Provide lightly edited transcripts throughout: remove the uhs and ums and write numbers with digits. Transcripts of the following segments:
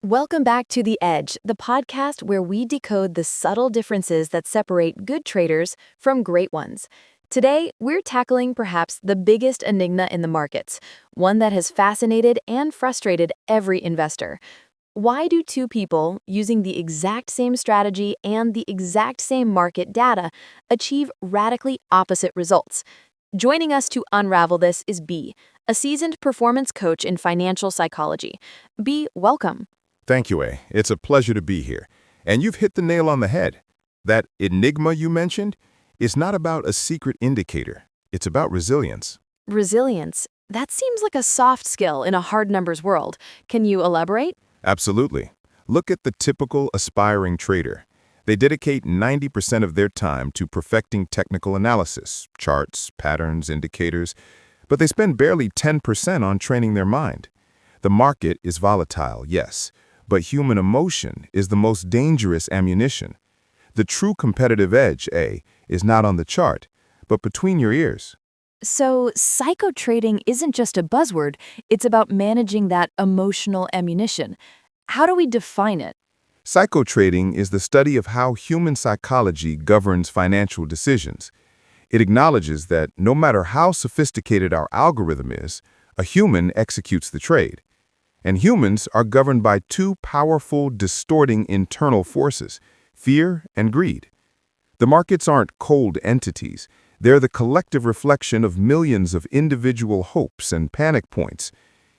Welcome back to The Edge, the podcast where we decode the subtle differences that separate good traders from great ones. Today, we're tackling perhaps the biggest enigma in the markets, one that has fascinated and frustrated every investor. Why do two people using the exact same strategy and the exact same market data achieve radically opposite results? Joining us to unravel this is B, a seasoned performance coach in financial psychology. B, welcome. Thank you, A. It's a pleasure to be here. And you've hit the nail on the head. That enigma you mentioned is not about a secret indicator. It's about resilience. Resilience. That seems like a soft skill in a hard numbers world. Can you elaborate? Absolutely. Look at the typical aspiring trader. They dedicate 90% of their time to perfecting technical analysis, charts, patterns, indicators, but they spend barely 10% on training their mind. The market is volatile, yes, but human emotion is the most dangerous ammunition. The true competitive edge, A, is not on the chart, but between your ears. So, psycho trading isn't just a buzzword, it's about managing that emotional ammunition. How do we define it? Psychotrading is the study of how human psychology governs financial decisions. It acknowledges that no matter how sophisticated our algorithm is, a human executes the trade. And humans are governed by two powerful, distorting internal forces, fear and greed. The markets aren't cold entities. They're the collective reflection of millions of individual hopes and panic points.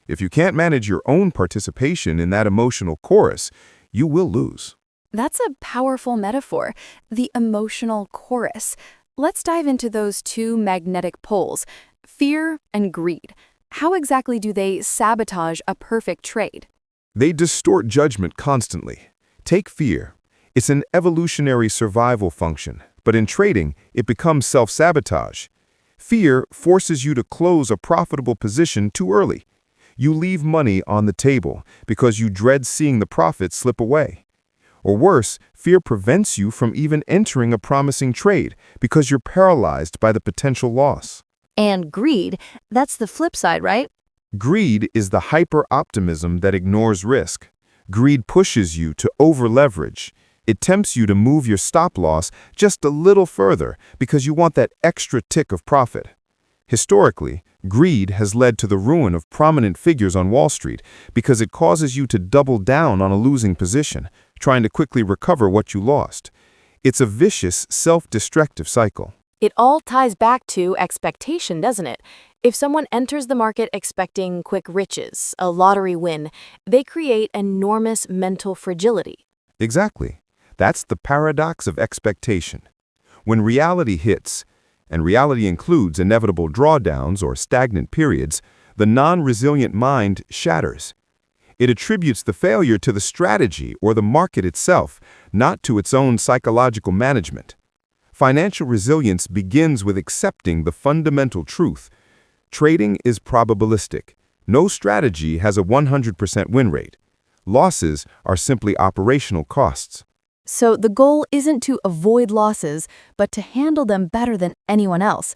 If you can't manage your own participation in that emotional chorus, you will lose. That's a powerful metaphor, the emotional chorus. Let's dive into those two magnetic poles, fear and greed. How exactly do they sabotage a perfect trade? They distort judgment constantly. Take fear. It's an evolutionary survival function, but in trading, it becomes self-sabotage. Fear forces you to close a profitable position too early. You leave money on the table because you dread seeing the profit slip away. Or worse, fear prevents you from even entering a promising trade because you're paralyzed by the potential loss. And greed, that's the flip side, right? Greed is the hyper-optimism that ignores risk. Greed pushes you to over-leverage. It tempts you to move your stop-loss just a little further because you want that extra tick of profit. Historically, greed has led to the ruin of prominent figures on Wall Street because it causes you to double down on a losing position, trying to quickly recover what you lost. It's a vicious, self-destructive cycle. It all ties back to expectation, doesn't it? If someone enters the market expecting quick riches, a lottery win, they create enormous mental fragility. Exactly. That's the paradox of expectation. When reality hits, and reality includes inevitable drawdowns or stagnant periods, the non-resilient mind shatters. It attributes the failure to the strategy or the market itself, not to its own psychological management. Financial resilience begins with accepting the fundamental truth. Trading is probabilistic. No strategy has a 100% win rate. Losses are simply operational costs. So the goal isn't to avoid losses, but to handle them better than anyone else.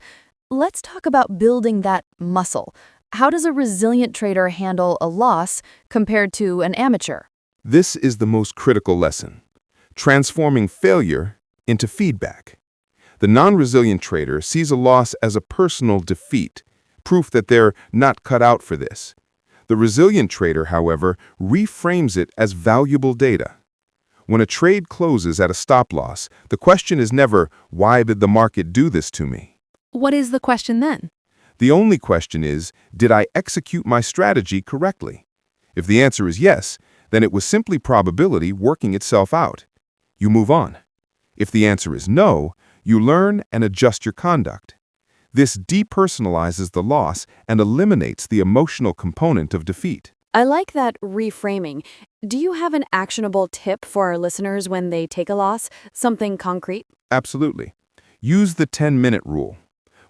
Let's talk about building that muscle. How does a resilient trader handle a loss compared to an amateur? This is the most critical lesson. Transforming failure into feedback. The non-resilient trader sees a loss as a personal defeat, proof that they're not cut out for this. The resilient trader, however, reframes it as valuable data. When a trade closes at a stop loss, the question is never, why did the market do this to me? What is the question then? The only question is, did I execute my strategy correctly? If the answer is yes, then it was simply probability working itself out. You move on. If the answer is no, you learn and adjust your conduct. This depersonalizes the loss and eliminates the emotional component of defeat. I like that reframing. Do you have an actionable tip for our listeners when they take a loss? Something concrete? Absolutely. Use the 10-minute rule.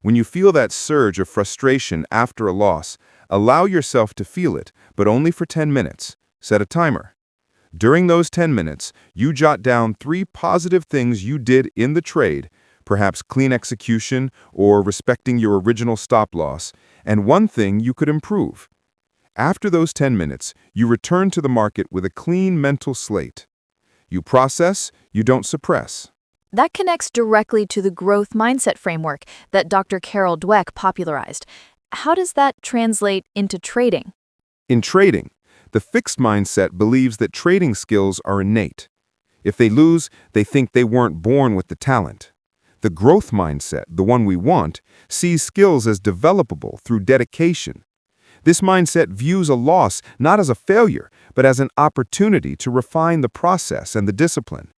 When you feel that surge of frustration after a loss, allow yourself to feel it, but only for 10 minutes. Set a timer. During those 10 minutes, you jot down 3 positive things you did in the trade, perhaps clean execution or respecting your original stop loss, and 1 thing you could improve. After those 10 minutes, you return to the market with a clean mental slate. You process, you don't suppress. That connects directly to the growth mindset framework that Dr. Carol Dweck popularized. How does that translate into trading? In trading, the fixed mindset believes that trading skills are innate. If they lose, they think they weren't born with the talent. The growth mindset, the one we want, sees skills as developable through dedication. This mindset views a loss not as a failure, but as an opportunity to refine the process and the discipline.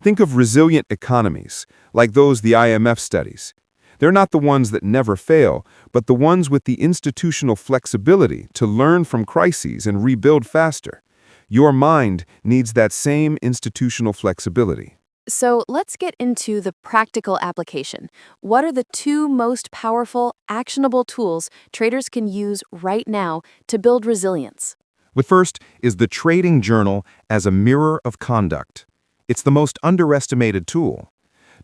Think of resilient economies, like those the IMF studies. They're not the ones that never fail, but the ones with the institutional flexibility to learn from crises and rebuild faster. Your mind needs that same institutional flexibility. So let's get into the practical application. What are the two most powerful, actionable tools traders can use right now to build resilience? The first is the trading journal as a mirror of conduct. It's the most underestimated tool.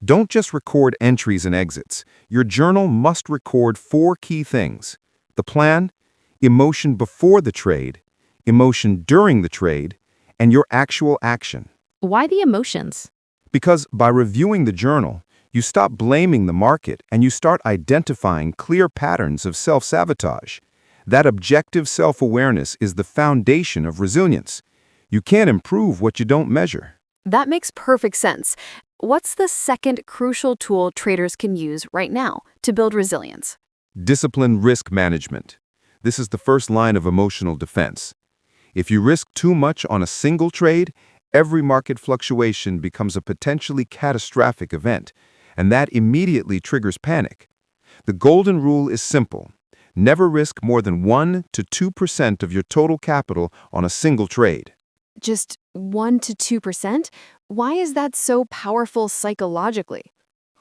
Don't just record entries and exits. Your journal must record 4 key things: the plan, emotion before the trade, emotion during the trade, and your actual action. Why the emotions? Because by reviewing the journal, you stop blaming the market and you start identifying clear patterns of self-sabotage. That objective self-awareness is the foundation of resilience. You can't improve what you don't measure. That makes perfect sense. What's the second crucial tool traders can use right now to build resilience? Discipline risk management. This is the first line of emotional defense. If you risk too much on a single trade, every market fluctuation becomes a potentially catastrophic event, and that immediately triggers panic. The golden rule is simple. Never risk more than 1 to 2% of your total capital on a single trade. Just 1 to 2%? Why is that so powerful psychologically?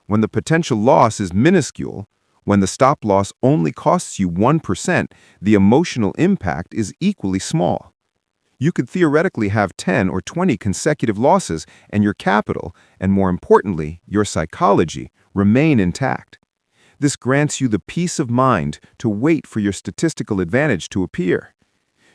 When the potential loss is minuscule, when the stop loss only costs you 1%, the emotional impact is equally small. You could theoretically have 10 or 20 consecutive losses, and your capital, and more importantly, your psychology, remain intact. This grants you the peace of mind to wait for your statistical advantage to appear.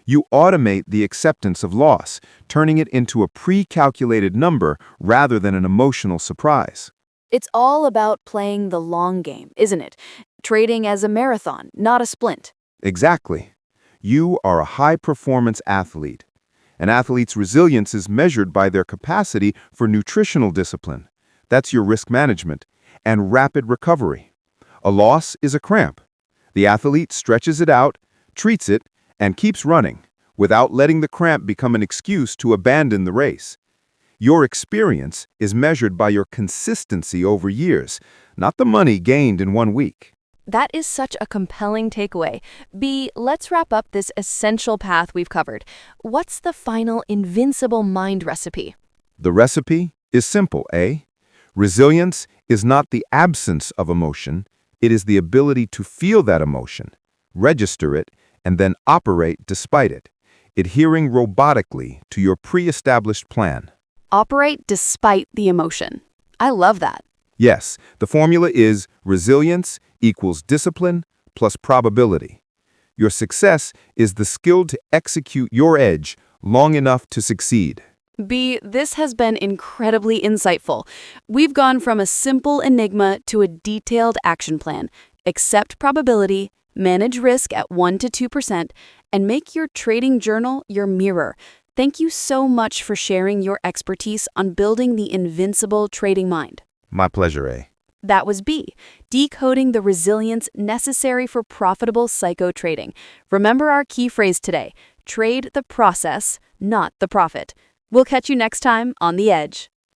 You automate the acceptance of loss, turning it into a pre-calculated number rather than an emotional surprise. It's all about playing the long game, isn't it? Trading as a marathon, not a sprint. Exactly. You are a high-performance athlete. An athlete's resilience is measured by their capacity for nutritional discipline. That's your risk management. And rapid recovery. A loss is a cramp. The athlete stretches it out, treats it, and keeps running, without letting the cramp become an excuse to abandon the race. Your experience is measured by your consistency over years, not the money gained in 1 week. That is such a compelling takeaway. B, let's wrap up this essential path we've covered. What's the final invincible mind recipe? The recipe is simple, A. Resilience is not the absence of emotion, it is the ability to feel that emotion, register it, and then operate despite it, adhering robotically to your pre-established plan. Operate despite the emotion. I love that. Yes, the formula is resilience equals discipline plus probability. Your success is the skill to execute your edge long enough to succeed. B, this has been incredibly insightful. We've gone from a simple enigma to a detailed action plan. Accept probability, manage risk at 1 to 2%, and make your trading journal your mirror. Thank you so much for sharing your expertise on building the invincible trading mind. My pleasure, A. That was B, decoding the resilience necessary for profitable psycho trading. Remember our key phrase today: trade the process, not the profit. We'll catch you next time on The Edge.